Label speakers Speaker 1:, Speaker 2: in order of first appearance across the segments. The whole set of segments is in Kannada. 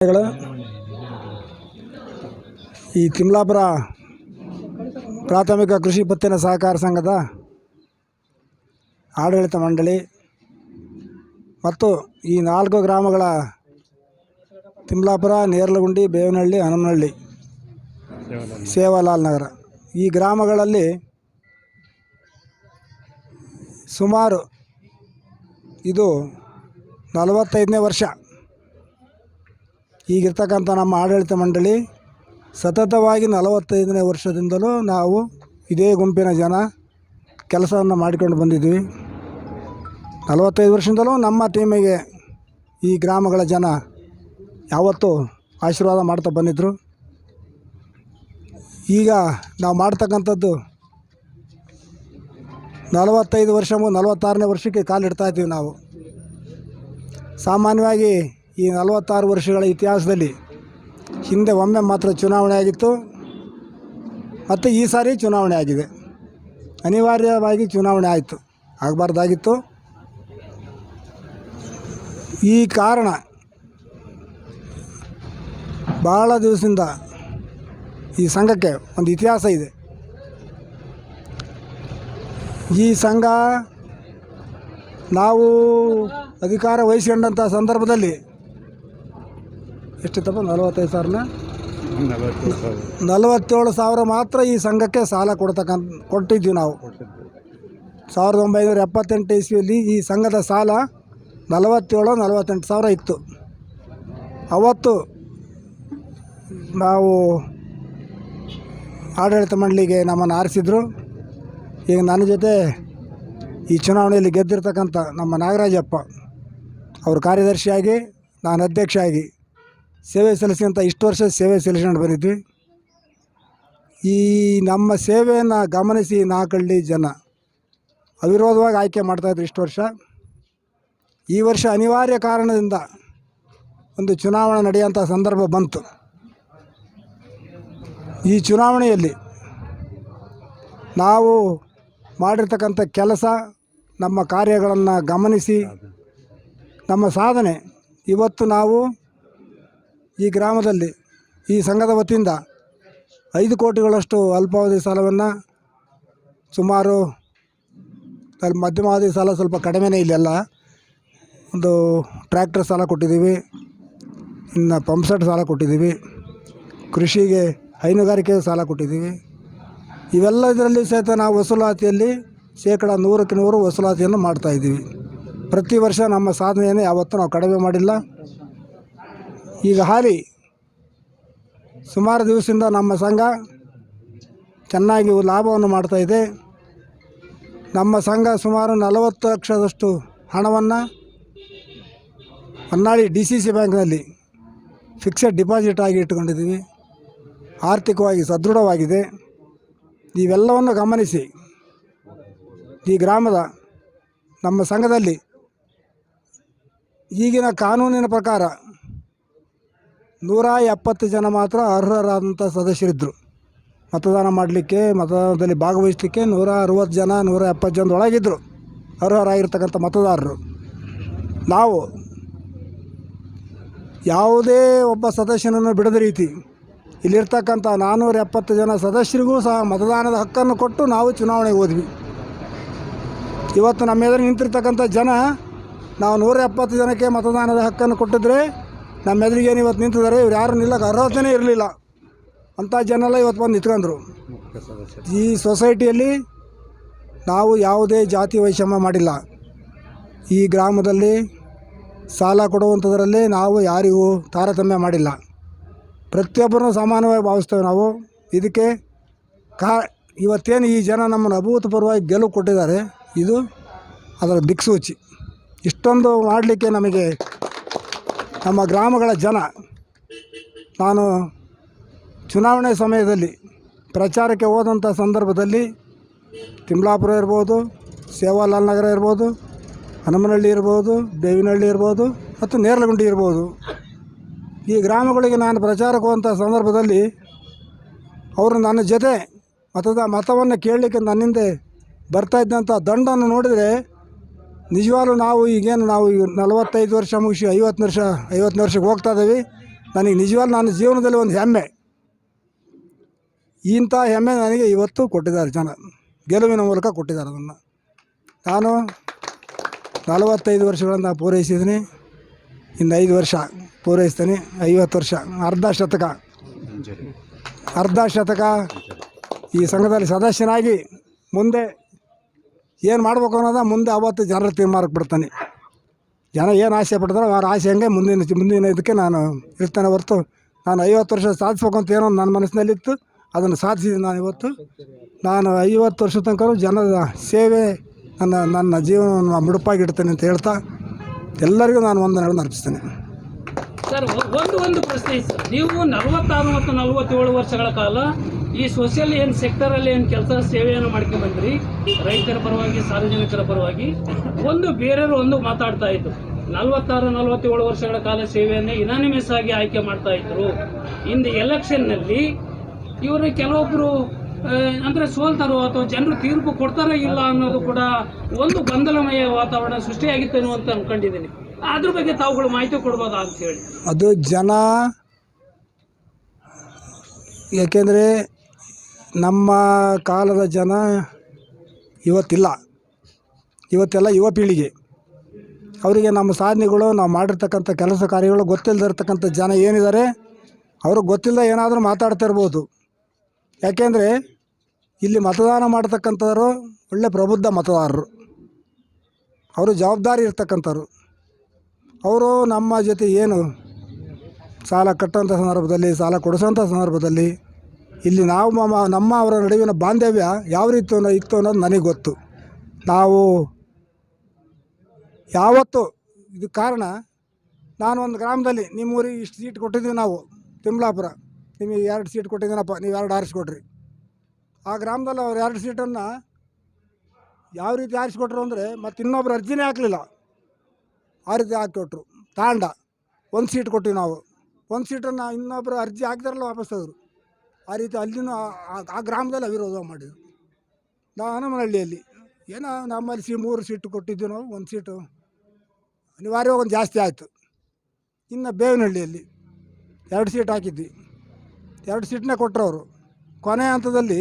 Speaker 1: ಗಳು ಈ ತಿಮ್ಲಾಪುರ ಪ್ರಾಥಮಿಕ ಕೃಷಿ ಪತ್ತಿನ ಸಹಕಾರ ಸಂಘದ ಆಡಳಿತ ಮಂಡಳಿ ಮತ್ತು ಈ 4 ಗ್ರಾಮಗಳ ತಿಮ್ಲಾಪುರ, ನೇರ್ಲಗುಂಡಿ, ಬೇವನಹಳ್ಳಿ, ಹನುಮನಹಳ್ಳಿ, ಸೇವಾಲಾಲ್ ನಗರ ಈ ಗ್ರಾಮಗಳಲ್ಲಿ ಸುಮಾರು ಇದು 45ನೇ ವರ್ಷ ಈಗಿರ್ತಕ್ಕಂಥ ನಮ್ಮ ಆಡಳಿತ ಮಂಡಳಿ ಸತತವಾಗಿ 45ನೇ ವರ್ಷದಿಂದಲೂ ನಾವು ಇದೇ ಗುಂಪಿನ ಜನ ಕೆಲಸವನ್ನು ಮಾಡಿಕೊಂಡು ಬಂದಿದ್ವಿ. 45 ವರ್ಷದಿಂದಲೂ ನಮ್ಮ ಟೀಮಿಗೆ ಈ ಗ್ರಾಮಗಳ ಜನ ಯಾವತ್ತೂ ಆಶೀರ್ವಾದ ಮಾಡ್ತಾ ಬಂದಿದ್ದರು. ಈಗ ನಾವು ಮಾಡ್ತಕ್ಕಂಥದ್ದು 45 ವರ್ಷ 46ನೇ ವರ್ಷಕ್ಕೆ ಕಾಲಿಡ್ತಾಯಿದ್ದೀವಿ. ನಾವು ಸಾಮಾನ್ಯವಾಗಿ ಈ 46 ವರ್ಷಗಳ ಇತಿಹಾಸದಲ್ಲಿ ಹಿಂದೆ ಒಮ್ಮೆ ಮಾತ್ರ ಚುನಾವಣೆ ಆಗಿತ್ತು ಮತ್ತು ಈ ಸಾರಿ ಚುನಾವಣೆ ಆಗಿದೆ. ಅನಿವಾರ್ಯವಾಗಿ ಚುನಾವಣೆ ಆಯಿತು, ಆಗಬಾರ್ದಾಗಿತ್ತು. ಈ ಕಾರಣ ಭಾಳ ದಿವಸದಿಂದ ಈ ಸಂಘಕ್ಕೆ ಒಂದು ಇತಿಹಾಸ ಇದೆ. ಈ ಸಂಘ ನಾವು ಅಧಿಕಾರ ವಹಿಸ್ಕೊಂಡಂಥ ಸಂದರ್ಭದಲ್ಲಿ ಎಷ್ಟಿತ್ತಪ್ಪ, 47,000 ಮಾತ್ರ ಈ ಸಂಘಕ್ಕೆ ಸಾಲ ಕೊಟ್ಟಿದ್ವಿ ನಾವು. 1978 ಇಸ್ವಿಯಲ್ಲಿ ಈ ಸಂಘದ ಸಾಲ 47-48 ಸಾವಿರ ಇತ್ತು. ಅವತ್ತು ನಾವು ಆಡಳಿತ ಮಂಡಳಿಗೆ ನಮ್ಮನ್ನು ಆರಿಸಿದ್ರು. ಈಗ ನನ್ನ ಜೊತೆ ಈ ಚುನಾವಣೆಯಲ್ಲಿ ಗೆದ್ದಿರ್ತಕ್ಕಂಥ ನಮ್ಮ ನಾಗರಾಜಪ್ಪ ಅವರು ಕಾರ್ಯದರ್ಶಿಯಾಗಿ, ನಾನು ಅಧ್ಯಕ್ಷ ಆಗಿ ಸೇವೆ ಸಲ್ಲಿಸಿದಂಥ ಇಷ್ಟು ವರ್ಷ ಸೇವೆ ಸಲ್ಲಿಸ್ಕೊಂಡು ಬಂದಿದ್ವಿ. ಈ ನಮ್ಮ ಸೇವೆಯನ್ನು ಗಮನಿಸಿ 4 ಹಳ್ಳಿ ಜನ ಅವಿರೋಧವಾಗಿ ಆಯ್ಕೆ ಮಾಡ್ತಾಯಿದ್ರು ಇಷ್ಟು ವರ್ಷ. ಈ ವರ್ಷ ಅನಿವಾರ್ಯ ಕಾರಣದಿಂದ ಒಂದು ಚುನಾವಣೆ ನಡೆಯುವಂಥ ಸಂದರ್ಭ ಬಂತು. ಈ ಚುನಾವಣೆಯಲ್ಲಿ ನಾವು ಮಾಡಿರ್ತಕ್ಕಂಥ ಕೆಲಸ, ನಮ್ಮ ಕಾರ್ಯಗಳನ್ನು ಗಮನಿಸಿ ನಮ್ಮ ಸಾಧನೆ, ಇವತ್ತು ನಾವು ಈ ಗ್ರಾಮದಲ್ಲಿ ಈ ಸಂಘದ ವತಿಯಿಂದ 5 ಕೋಟಿಗಳಷ್ಟು ಅಲ್ಪಾವಧಿ ಸಾಲವನ್ನು, ಸುಮಾರು ಮಧ್ಯಮಾವಧಿ ಸಾಲ ಸ್ವಲ್ಪ ಕಡಿಮೆನೇ ಇಲ್ಲೆಲ್ಲ, ಒಂದು ಟ್ರ್ಯಾಕ್ಟರ್ ಸಾಲ ಕೊಟ್ಟಿದ್ದೀವಿ, ಇನ್ನು ಪಂಪ್ಸೆಟ್ ಸಾಲ ಕೊಟ್ಟಿದ್ದೀವಿ, ಕೃಷಿಗೆ ಹೈನುಗಾರಿಕೆ ಸಾಲ ಕೊಟ್ಟಿದ್ದೀವಿ. ಇವೆಲ್ಲ ಇದರಲ್ಲಿ ಸಹಿತ ನಾವು ವಸೂಲಾತಿಯಲ್ಲಿ 100% ವಸೂಲಾತಿಯನ್ನು ಮಾಡ್ತಾಯಿದ್ದೀವಿ. ಪ್ರತಿ ವರ್ಷ ನಮ್ಮ ಸಾಧನೆಯನ್ನು ಯಾವತ್ತೂ ನಾವು ಕಡಿಮೆ ಮಾಡಿಲ್ಲ. ಈಗ ಹಾಲಿ ಸುಮಾರು ದಿವಸದಿಂದ ನಮ್ಮ ಸಂಘ ಚೆನ್ನಾಗಿ ಲಾಭವನ್ನು ಮಾಡ್ತಾಯಿದೆ. ನಮ್ಮ ಸಂಘ ಸುಮಾರು 40 ಲಕ್ಷದಷ್ಟು ಹಣವನ್ನು ಹೊನ್ನಾಳಿ DCC ಬ್ಯಾಂಕ್ನಲ್ಲಿ ಫಿಕ್ಸೆಡ್ ಡಿಪಾಸಿಟ್ ಆಗಿ ಇಟ್ಟುಕೊಂಡಿದ್ದೀವಿ. ಆರ್ಥಿಕವಾಗಿ ಸದೃಢವಾಗಿದೆ. ಇವೆಲ್ಲವನ್ನು ಗಮನಿಸಿ ಈ ಗ್ರಾಮದ ನಮ್ಮ ಸಂಘದಲ್ಲಿ ಈಗಿನ ಕಾನೂನಿನ ಪ್ರಕಾರ 170 ಜನ ಮಾತ್ರ ಅರ್ಹರಾದಂಥ ಸದಸ್ಯರಿದ್ದರು. ಮತದಾನ ಮಾಡಲಿಕ್ಕೆ, ಮತದಾನದಲ್ಲಿ ಭಾಗವಹಿಸಲಿಕ್ಕೆ 160 ಜನ 170 ಜನದೊಳಗಿದ್ದರು ಅರ್ಹರಾಗಿರ್ತಕ್ಕಂಥ ಮತದಾರರು. ನಾವು ಯಾವುದೇ ಒಬ್ಬ ಸದಸ್ಯನನ್ನು ಬಿಡದ ರೀತಿ ಇಲ್ಲಿರ್ತಕ್ಕಂಥ 470 ಜನ ಸದಸ್ಯರಿಗೂ ಸಹ ಮತದಾನದ ಹಕ್ಕನ್ನು ಕೊಟ್ಟು ನಾವು ಚುನಾವಣೆಗೆ ಹೋದ್ವಿ. ಇವತ್ತು ನಮ್ಮ ಎದುರು ನಿಂತಿರ್ತಕ್ಕಂಥ ಜನ, ನಾವು 170 ಜನಕ್ಕೆ ಮತದಾನದ ಹಕ್ಕನ್ನು ಕೊಟ್ಟಿದ್ರೆ ನಮ್ಮ ಎದುರಿಗೇನು ಇವತ್ತು ನಿಂತಿದ್ದಾರೆ, ಇವ್ರು ಯಾರು ನಿಲ್ಲಕ್ಕೆ ಅರ್ಹತೆಯೇ ಇರಲಿಲ್ಲ. ಅಂಥ ಜನೆಲ್ಲ ಇವತ್ತು ಬಂದು ನಿಂತ್ಕೊಂಡ್ರು. ಈ ಸೊಸೈಟಿಯಲ್ಲಿ ನಾವು ಯಾವುದೇ ಜಾತಿ ವೈಷಮ್ಯ ಮಾಡಿಲ್ಲ. ಈ ಗ್ರಾಮದಲ್ಲಿ ಸಾಲ ಕೊಡುವಂಥದ್ರಲ್ಲಿ ನಾವು ಯಾರಿಗೂ ತಾರತಮ್ಯ ಮಾಡಿಲ್ಲ. ಪ್ರತಿಯೊಬ್ಬರನ್ನು ಸಮಾನವಾಗಿ ಭಾವಿಸ್ತೇವೆ ನಾವು. ಇದಕ್ಕೆ ಇವತ್ತೇನು ಈ ಜನ ನಮ್ಮನ್ನು ಅಭೂತಪೂರ್ವವಾಗಿ ಗೆಲುವು ಕೊಟ್ಟಿದ್ದಾರೆ, ಇದು ಅದರ ದಿಕ್ಸೂಚಿ. ಇಷ್ಟೊಂದು ಮಾಡಲಿಕ್ಕೆ ನಮಗೆ ನಮ್ಮ ಗ್ರಾಮಗಳ ಜನ, ನಾನು ಚುನಾವಣೆ ಸಮಯದಲ್ಲಿ ಪ್ರಚಾರಕ್ಕೆ ಹೋದಂಥ ಸಂದರ್ಭದಲ್ಲಿ ತಿಮ್ಲಾಪುರ ಇರ್ಬೋದು, ಸೇವಾಲಾಲ್ ನಗರ ಇರ್ಬೋದು, ಹನುಮನಹಳ್ಳಿ ಇರ್ಬೋದು, ಬೇವಿನಹಳ್ಳಿ ಇರ್ಬೋದು ಮತ್ತು ನೇರ್ಲಗುಂಡಿ ಇರ್ಬೋದು, ಈ ಗ್ರಾಮಗಳಿಗೆ ನಾನು ಪ್ರಚಾರಕ್ಕೆ ಹೋದಂಥ ಸಂದರ್ಭದಲ್ಲಿ ಅವರು ನನ್ನ ಜೊತೆ ಮತವನ್ನು ಕೇಳಲಿಕ್ಕೆ ನನ್ನಿಂದೆ ಬರ್ತಾಯಿದ್ದಂಥ ದಂಡನ್ನು ನೋಡಿದರೆ ನಿಜವಾಗ್ಲೂ ನಾವು ಈಗೇನು ನಾವು ಈಗ 45 ವರ್ಷ ಮುಗಿಸಿ 50ನೇ ವರ್ಷಕ್ಕೆ ಹೋಗ್ತಾ ಇದ್ದೀವಿ. ನನಗೆ ನಿಜವಾಗ್ಲೂ ನನ್ನ ಜೀವನದಲ್ಲಿ ಒಂದು ಹೆಮ್ಮೆ. ಇಂಥ ಹೆಮ್ಮೆ ನನಗೆ ಇವತ್ತು ಕೊಟ್ಟಿದ್ದಾರೆ ಜನ, ಗೆಲುವಿನ ಮೂಲಕ ಕೊಟ್ಟಿದ್ದಾರೆ ಅದನ್ನು. ನಾನು 45 ವರ್ಷಗಳನ್ನು ಪೂರೈಸಿದ್ದೀನಿ, ಇನ್ನು 5 ವರ್ಷ ಪೂರೈಸ್ತೀನಿ. 50 ವರ್ಷ, ಅರ್ಧ ಶತಕ ಈ ಸಂಘದಲ್ಲಿ ಸದಸ್ಯನಾಗಿ ಮುಂದೆ ಏನು ಮಾಡಬೇಕು ಅನ್ನೋದ ಮುಂದೆ ಅವತ್ತು ಜನರ ತೀರ್ಮಾನಕ್ಕೆ ಬಿಡ್ತಾನೆ. ಜನ ಏನು ಆಸೆ ಪಡ್ತಾರೋ ಅವ್ರ ಆಸೆ ಹಂಗೆ ಮುಂದಿನ ಇದಕ್ಕೆ ನಾನು ಇರ್ತೇನೆ ಹೊರತು ನಾನು 50 ವರ್ಷ ಸಾಧಿಸ್ಬೇಕು ಅಂತ ಏನೋ ನನ್ನ ಮನಸ್ಸಿನಲ್ಲಿತ್ತು, ಅದನ್ನು ಸಾಧಿಸಿದ್ದೀನಿ. ನಾನು ಇವತ್ತು 50 ವರ್ಷ ತನಕ ಜನರ ಸೇವೆ ನನ್ನ ಜೀವನವನ್ನು ಮುಡುಪಾಗಿಡ್ತೇನೆ ಅಂತ ಹೇಳ್ತಾ ಎಲ್ಲರಿಗೂ ನಾನು ವಂದನೆಗಳನ್ನು ಅರ್ಪಿಸ್ತೇನೆ.
Speaker 2: ಸರ್, ಒಂದು ಪ್ರಶ್ನೆ ಇತ್ತು. ನೀವು 46 ಮತ್ತು 47 ವರ್ಷಗಳ ಕಾಲ ಈ ಸೋಷಿಯಲ್ ಸೆಕ್ಟರಲ್ಲಿ ಕೆಲಸ ಸೇವೆಯನ್ನು ಮಾಡ್ಕೊಂಡು ಬಂದ್ರಿ, ರೈತರ ಪರವಾಗಿ, ಸಾರ್ವಜನಿಕರ ಪರವಾಗಿ. ಬೇರೆಯವರು ಮಾತಾಡ್ತಾ ಇತ್ತು, 46-47 ವರ್ಷಗಳ ಕಾಲ ಸೇವೆಯನ್ನೇ ಇನಾನಿಮಸ್ ಆಗಿ ಆಯ್ಕೆ ಮಾಡ್ತಾ ಇದ್ರು. ಇಂದು ಎಲೆಕ್ಷನ್ನಲ್ಲಿ ಇವರು ಕೆಲವೊಬ್ಬರು ಅಂದರೆ ಸೋಲ್ತಾರೋ ಅಥವಾ ಜನರು ತೀರ್ಪು ಕೊಡ್ತಾರೋ ಇಲ್ಲ ಅನ್ನೋದು ಕೂಡ ಒಂದು ಗೊಂದಲಮಯ ವಾತಾವರಣ ಸೃಷ್ಟಿಯಾಗಿತ್ತೇನೋ ಅಂತ ಅಂದ್ಕೊಂಡಿದ್ದೀನಿ. ಅದ್ರ ಬಗ್ಗೆ ತಾವುಗಳು ಮಾಹಿತಿ ಕೊಡ್ಬೋದಾ ಅಂತ ಹೇಳಿ.
Speaker 1: ಅದು ಜನ, ಯಾಕೆಂದರೆ ನಮ್ಮ ಕಾಲದ ಜನ ಇವತ್ತೆಲ್ಲ ಯುವ ಪೀಳಿಗೆ, ಅವರಿಗೆ ನಮ್ಮ ಸಾಧನೆಗಳು, ನಾವು ಮಾಡಿರ್ತಕ್ಕಂಥ ಕೆಲಸ ಕಾರ್ಯಗಳು ಗೊತ್ತಿಲ್ಲದಿರ್ತಕ್ಕಂಥ ಜನ ಏನಿದ್ದಾರೆ, ಅವ್ರಿಗೆ ಗೊತ್ತಿಲ್ಲದ ಏನಾದರೂ ಮಾತಾಡ್ತಾ ಇರ್ಬೋದು. ಯಾಕೆಂದರೆ ಇಲ್ಲಿ ಮತದಾನ ಮಾಡ್ತಕ್ಕಂಥವ್ರು ಒಳ್ಳೆ ಪ್ರಬುದ್ಧ ಮತದಾರರು, ಅವರು ಜವಾಬ್ದಾರಿ ಇರ್ತಕ್ಕಂಥವ್ರು. ಅವರು ನಮ್ಮ ಜೊತೆ ಏನು ಸಾಲ ಕಟ್ಟೋಂಥ ಸಂದರ್ಭದಲ್ಲಿ, ಸಾಲ ಕೊಡಿಸೋಂಥ ಸಂದರ್ಭದಲ್ಲಿ ಇಲ್ಲಿ ನಮ್ಮ ಅವರ ನಡುವಿನ ಬಾಂಧವ್ಯ ಯಾವ ರೀತಿ ಇತ್ತು ಅನ್ನೋದು ನನಗೆ ಗೊತ್ತು. ನಾವು ಯಾವತ್ತು ಇದು ಕಾರಣ, ನಾನು ಒಂದು ಗ್ರಾಮದಲ್ಲಿ ನಿಮ್ಮೂರಿಗೆ ಇಷ್ಟು ಸೀಟ್ ಕೊಟ್ಟಿದ್ದೀವಿ, ನಾವು ತಿಮ್ಲಾಪುರ ನಿಮಗೆ 2 ಸೀಟ್ ಕೊಟ್ಟಿದ್ದೀನಪ್ಪ, ನೀವು 2 ಆರಿಸ್ಕೊಟ್ರಿ. ಆ ಗ್ರಾಮದಲ್ಲಿ ಅವ್ರು 2 ಸೀಟನ್ನು ಯಾವ ರೀತಿ ಆರಿಸ್ಕೊಟ್ರು ಅಂದರೆ, ಮತ್ತು ಇನ್ನೊಬ್ರು ಅರ್ಜಿನೇ ಹಾಕಲಿಲ್ಲ, ಆ ರೀತಿ ಹಾಕಿಕೊಟ್ರು. ತಾಂಡ 1 ಸೀಟ್ ಕೊಟ್ಟಿವಿ ನಾವು, 1 ಸೀಟನ್ನು ಇನ್ನೊಬ್ಬರು ಅರ್ಜಿ ಹಾಕಿದಾರಲ್ಲ ವಾಪಸ್ ಹೋದರು. ಆ ರೀತಿ ಅಲ್ಲಿನೂ ಆ ಗ್ರಾಮದಲ್ಲಿ ಅವಿರೋಧ ಮಾಡಿದರು. ನಾವು ಹನುಮನಹಳ್ಳಿಯಲ್ಲಿ ಏನೋ ನಮ್ಮಲ್ಲಿ 3 ಸೀಟು ಕೊಟ್ಟಿದ್ವಿ ನಾವು, 1 ಸೀಟು ಅನಿವಾರ್ಯವಾಗಿ ಒಂದು ಜಾಸ್ತಿ ಆಯಿತು. ಇನ್ನು ಬೇವಿನಹಳ್ಳಿಯಲ್ಲಿ 2 ಸೀಟ್ ಹಾಕಿದ್ವಿ, 2 ಸೀಟನ್ನೇ ಕೊಟ್ಟರು ಅವರು. ಕೊನೆ ಹಂತದಲ್ಲಿ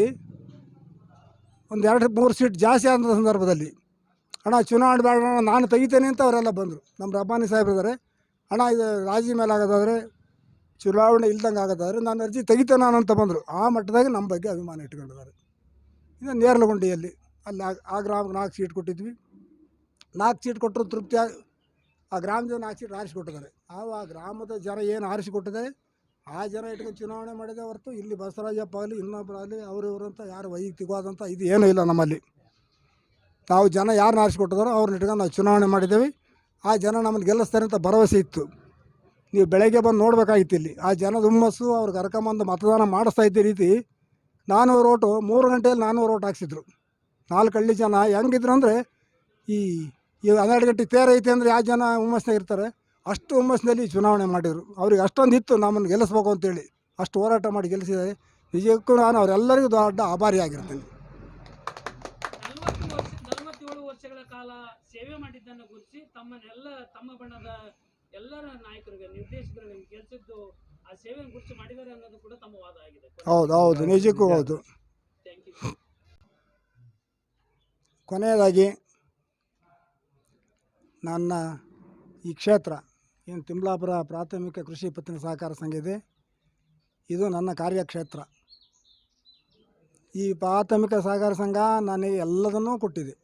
Speaker 1: ಒಂದು 2-3 ಸೀಟ್ ಜಾಸ್ತಿ ಆದ ಸಂದರ್ಭದಲ್ಲಿ, ಅಣ್ಣ ಚುನಾವಣೆ ಬೇಡ, ನಾನು ತೆಗಿತೇನೆ ಅಂತ ಅವರೆಲ್ಲ ಬಂದರು. ನಮ್ಮ ರಬ್ಬಾನಿ ಸಾಹೇಬ್ರಿದ್ದಾರೆ, ಅಣ್ಣ ಇದು ರಾಜಿ ಮೇಲೆ ಆಗೋದಾದರೆ, ಚುನಾವಣೆ ಇಲ್ದಂಗೆ ಆಗೋದಾದರೆ ನಾನು ಅರ್ಜಿ ತೆಗಿತೇನೆ ಅಂತ ಬಂದರು. ಆ ಮಟ್ಟದಾಗ ನಮ್ಮ ಬಗ್ಗೆ ಅಭಿಮಾನ ಇಟ್ಕೊಂಡಿದ್ದಾರೆ. ಇನ್ನು ನೇರಲಗುಂಡಿಯಲ್ಲಿ ಅಲ್ಲಿ ಆ ಗ್ರಾಮಕ್ಕೆ 4 ಸೀಟ್ ಕೊಟ್ಟಿದ್ವಿ. 4 ಸೀಟ್ ಕೊಟ್ಟರು ತೃಪ್ತಿ, ಆ ಗ್ರಾಮದ 4 ಸೀಟ್ ಆರಿಸಿಕೊಟ್ಟಿದ್ದಾರೆ. ಆ ಗ್ರಾಮದ ಜನ ಏನು ಆರಿಸಿಕೊಟ್ಟಿದ್ದಾರೆ ಆ ಜನ ಇಟ್ಕೊಂಡು ಚುನಾವಣೆ ಮಾಡಿದೆ ಹೊರತು ಇಲ್ಲಿ ಬಸವರಾಜಪ್ಪ ಆಗಲಿ ಇನ್ನೊಬ್ಬರಾಗಲಿ ಅವರು ಅಂತ ಯಾರು ವೈಯಕ್ತಿಕವಾದಂಥ ಇದು ಏನೂ ಇಲ್ಲ ನಮ್ಮಲ್ಲಿ. ನಾವು ಜನ ಯಾರನ್ನ ಆರಿಸಿಕೊಟ್ಟಿದಾರೋ ಅವ್ರನ್ನ ಇಟ್ಕೊಂಡು ನಾವು ಚುನಾವಣೆ ಮಾಡಿದ್ದೇವೆ. ಆ ಜನ ನಮ್ಮನ್ನು ಗೆಲ್ಲಿಸ್ತಾರೆ ಅಂತ ಭರವಸೆ ಇತ್ತು. ನೀವು ಬೆಳಗ್ಗೆ ಬಂದು ನೋಡಬೇಕಾಗಿತ್ತು ಇಲ್ಲಿ ಆ ಜನದ ಹುಮ್ಮಸ್ಸು, ಅವ್ರಿಗೆ ಕರ್ಕೊಂಬಂದು ಮತದಾನ ಮಾಡಿಸ್ತಾ ಇದ್ದ ರೀತಿ. 400 ಓಟು 3 ಗಂಟೆಯಲ್ಲಿ 400 ಓಟ್ ಹಾಕ್ಸಿದ್ರು. 4 ಹಳ್ಳಿ ಜನ ಹೆಂಗಿದ್ರು ಅಂದರೆ, ಈ 12 ಗಂಟೆಗೆ ತೇರ ಐತೆ ಅಂದರೆ ಯಾವ ಜನ ಹುಮ್ಮಸ್ನಾಗ ಇರ್ತಾರೆ, ಅಷ್ಟು ಹುಮ್ಮಸ್ನಲ್ಲಿ ಚುನಾವಣೆ ಮಾಡಿದರು. ಅವ್ರಿಗೆ ಅಷ್ಟೊಂದು ಇತ್ತು ನಮ್ಮನ್ನು ಗೆಲ್ಲಿಸ್ಬೇಕು ಅಂತೇಳಿ, ಅಷ್ಟು ಹೋರಾಟ ಮಾಡಿ ಗೆಲ್ಲಿಸಿದ್ದಾರೆ. ನಿಜಕ್ಕೂ ನಾನು ಅವರೆಲ್ಲರಿಗೂ ದೊಡ್ಡ ಆಭಾರಿಯಾಗಿರ್ತೇನೆ.
Speaker 2: 47 ವರ್ಷಗಳ ಕಾಲ ಸೇವೆ ಮಾಡಿದ್ದನ್ನು ಗುರುತಿಸಿ ತಮ್ಮ ಬಣ್ಣದ ಎಲ್ಲರ ನಾಯಕರಿಗೆ, ನಿರ್ದೇಶಕರಿಗೆ ಗೆಲ್ಲಿಸಿದ್ದು ಆ ಸೇವೆಯನ್ನು ಗುರುತು ಮಾಡಿದ್ದಾರೆ ಅನ್ನೋದು ಕೂಡ ತಮ್ಮ ವಾದ ಆಗಿದೆ.
Speaker 1: ಹೌದು, ನಿಜಕ್ಕೂ ಹೌದು.
Speaker 2: Thank you.
Speaker 1: ಕೊನೆಯದಾಗಿ ನನ್ನ ಈ ಕ್ಷೇತ್ರ ಏನು ತಿಮ್ಲಾಪುರ ಪ್ರಾಥಮಿಕ ಕೃಷಿ ಪತ್ತಿನ ಸಹಕಾರ ಸಂಘ ಇದೆ, ಇದು ನನ್ನ ಕಾರ್ಯಕ್ಷೇತ್ರ. ಈ ಪ್ರಾಥಮಿಕ ಸಹಕಾರ ಸಂಘ ನನಗೆ ಎಲ್ಲದನ್ನೂ ಕೊಟ್ಟಿದೆ.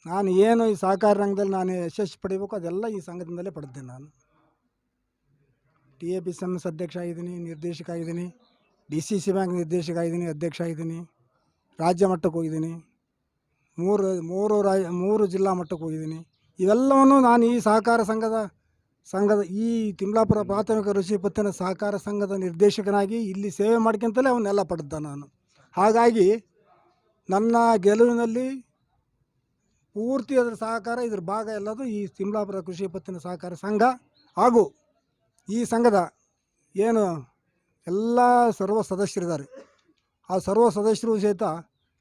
Speaker 1: ನಾನು ಏನು ಈ ಸಹಕಾರ ರಂಗದಲ್ಲಿ ನಾನು ಯಶಸ್ಸು ಪಡಿಬೇಕು ಅದೆಲ್ಲ ಈ ಸಂಘದಿಂದಲೇ ಪಡೆದಿದ್ದೇನೆ. ನಾನು TAPSMS ಅಧ್ಯಕ್ಷ ಆಗಿದ್ದೀನಿ, ನಿರ್ದೇಶಕ ಆಗಿದ್ದೀನಿ, DCC ಬ್ಯಾಂಕ್ ನಿರ್ದೇಶಕ ಆಗಿದ್ದೀನಿ, ಅಧ್ಯಕ್ಷ ಆಗಿದ್ದೀನಿ, ರಾಜ್ಯ ಮಟ್ಟಕ್ಕೆ ಹೋಗಿದ್ದೀನಿ, 3 ಜಿಲ್ಲಾ ಮಟ್ಟಕ್ಕೆ ಹೋಗಿದ್ದೀನಿ. ಇವೆಲ್ಲವನ್ನು ನಾನು ಈ ಸಹಕಾರ ಸಂಘದ ಈ ತಿಮ್ಲಾಪುರ ಪ್ರಾಥಮಿಕ ಕೃಷಿ ಪತ್ತಿನ ಸಹಕಾರ ಸಂಘದ ನಿರ್ದೇಶಕನಾಗಿ ಇಲ್ಲಿ ಸೇವೆ ಮಾಡ್ಕೊಂತಲೇ ಅವನ್ನೆಲ್ಲ ಪಡೆದ ನಾನು. ಹಾಗಾಗಿ ನನ್ನ ಗೆಲುವಿನಲ್ಲಿ ಪೂರ್ತಿ ಅದರ ಸಹಕಾರ, ಇದ್ರ ಭಾಗ ಎಲ್ಲದು ಈ ತಿಮ್ಲಾಪುರ ಕೃಷಿ ಪತ್ತಿನ ಸಹಕಾರ ಸಂಘ ಹಾಗೂ ಈ ಸಂಘದ ಏನು ಎಲ್ಲ ಸರ್ವ ಸದಸ್ಯರಿದ್ದಾರೆ, ಆ ಸರ್ವ ಸದಸ್ಯರು ಸಹಿತ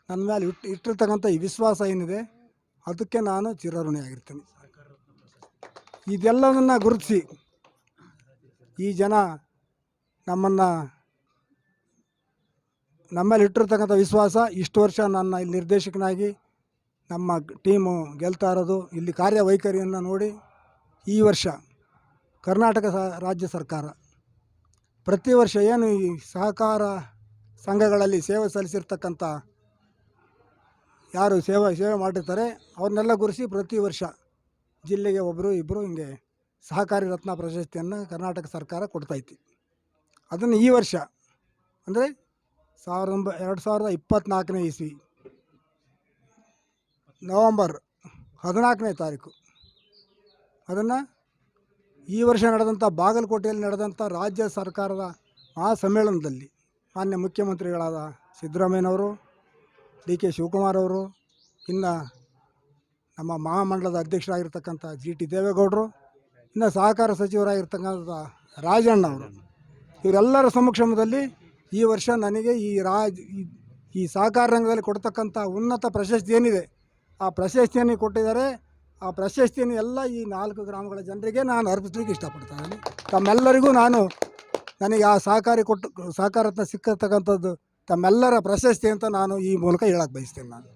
Speaker 1: ನನ್ನ ಮೇಲೆ ಇಟ್ಟಿರ್ತಕ್ಕಂಥ ಈ ವಿಶ್ವಾಸ ಏನಿದೆ ಅದಕ್ಕೆ ನಾನು ಚಿರಋಣಿಯಾಗಿರ್ತೀನಿ. ಇದೆಲ್ಲದನ್ನು ಗುರುತಿಸಿ ಈ ಜನ ನಮ್ಮಲ್ಲಿ ಇಟ್ಟಿರ್ತಕ್ಕಂಥ ವಿಶ್ವಾಸ, ಇಷ್ಟು ವರ್ಷ ನನ್ನ ಇಲ್ಲಿ ನಿರ್ದೇಶಕನಾಗಿ ನಮ್ಮ ಟೀಮು ಗೆಲ್ತಾ ಇರೋದು, ಇಲ್ಲಿ ಕಾರ್ಯವೈಖರಿಯನ್ನು ನೋಡಿ ಈ ವರ್ಷ ಕರ್ನಾಟಕ ರಾಜ್ಯ ಸರ್ಕಾರ ಪ್ರತಿ ವರ್ಷ ಏನು ಈ ಸಹಕಾರ ಸಂಘಗಳಲ್ಲಿ ಸೇವೆ ಸಲ್ಲಿಸಿರ್ತಕ್ಕಂಥ ಯಾರು ಸೇವೆ ಮಾಡಿರ್ತಾರೆ ಅವ್ರನ್ನೆಲ್ಲ ಗುರುಸಿ ಪ್ರತಿ ವರ್ಷ ಜಿಲ್ಲೆಗೆ ಒಬ್ಬರು ಇಬ್ಬರು ಹಿಂಗೆ ಸಹಕಾರಿ ರತ್ನ ಪ್ರಶಸ್ತಿಯನ್ನು ಕರ್ನಾಟಕ ಸರ್ಕಾರ ಕೊಡ್ತೈತಿ. ಅದನ್ನು ಈ ವರ್ಷ ಅಂದರೆ 2024ನೇ ಇಸ್ವಿ ನವಂಬರ್ 14ನೇ ತಾರೀಕು ಅದನ್ನು ಈ ವರ್ಷ ನಡೆದಂಥ ಬಾಗಲಕೋಟೆಯಲ್ಲಿ ನಡೆದಂಥ ರಾಜ್ಯ ಸರ್ಕಾರದ ಆ ಸಮ್ಮೇಳನದಲ್ಲಿ ಮಾನ್ಯ ಮುಖ್ಯಮಂತ್ರಿಗಳಾದ ಸಿದ್ದರಾಮಯ್ಯನವರು, ಡಿ ಕೆ ಶಿವಕುಮಾರ್ ಅವರು, ಇನ್ನು ನಮ್ಮ ಮಹಾಮಂಡಲದ ಅಧ್ಯಕ್ಷರಾಗಿರ್ತಕ್ಕಂಥ GT ದೇವೇಗೌಡರು, ಇನ್ನು ಸಹಕಾರ ಸಚಿವರಾಗಿರ್ತಕ್ಕಂಥ ರಾಜಣ್ಣ ಅವರು, ಇವರೆಲ್ಲರ ಸಮಕ್ಷಮದಲ್ಲಿ ಈ ವರ್ಷ ನನಗೆ ಈ ಸಹಕಾರ ರಂಗದಲ್ಲಿ ಕೊಡ್ತಕ್ಕಂಥ ಉನ್ನತ ಪ್ರಶಸ್ತಿ ಏನಿದೆ ಆ ಪ್ರಶಸ್ತಿಯನ್ನು ಕೊಟ್ಟಿದ್ದಾರೆ. ಆ ಪ್ರಶಸ್ತಿಯನ್ನು ಎಲ್ಲ ಈ 4 ಗ್ರಾಮಗಳ ಜನರಿಗೆ ನಾನು ಅರ್ಪಿಸಲಿಕ್ಕೆ ಇಷ್ಟಪಡ್ತಾನೆ. ತಮ್ಮೆಲ್ಲರಿಗೂ ನನಗೆ ಆ ಸಹಕಾರತ್ನ ಸಿಕ್ಕತಕ್ಕಂಥದ್ದು ತಮ್ಮೆಲ್ಲರ ಪ್ರಶಸ್ತಿ ಅಂತ ನಾನು ಈ ಮೂಲಕ ಹೇಳಕ್ಕೆ ಬಯಸ್ತೇನೆ. ನಾನು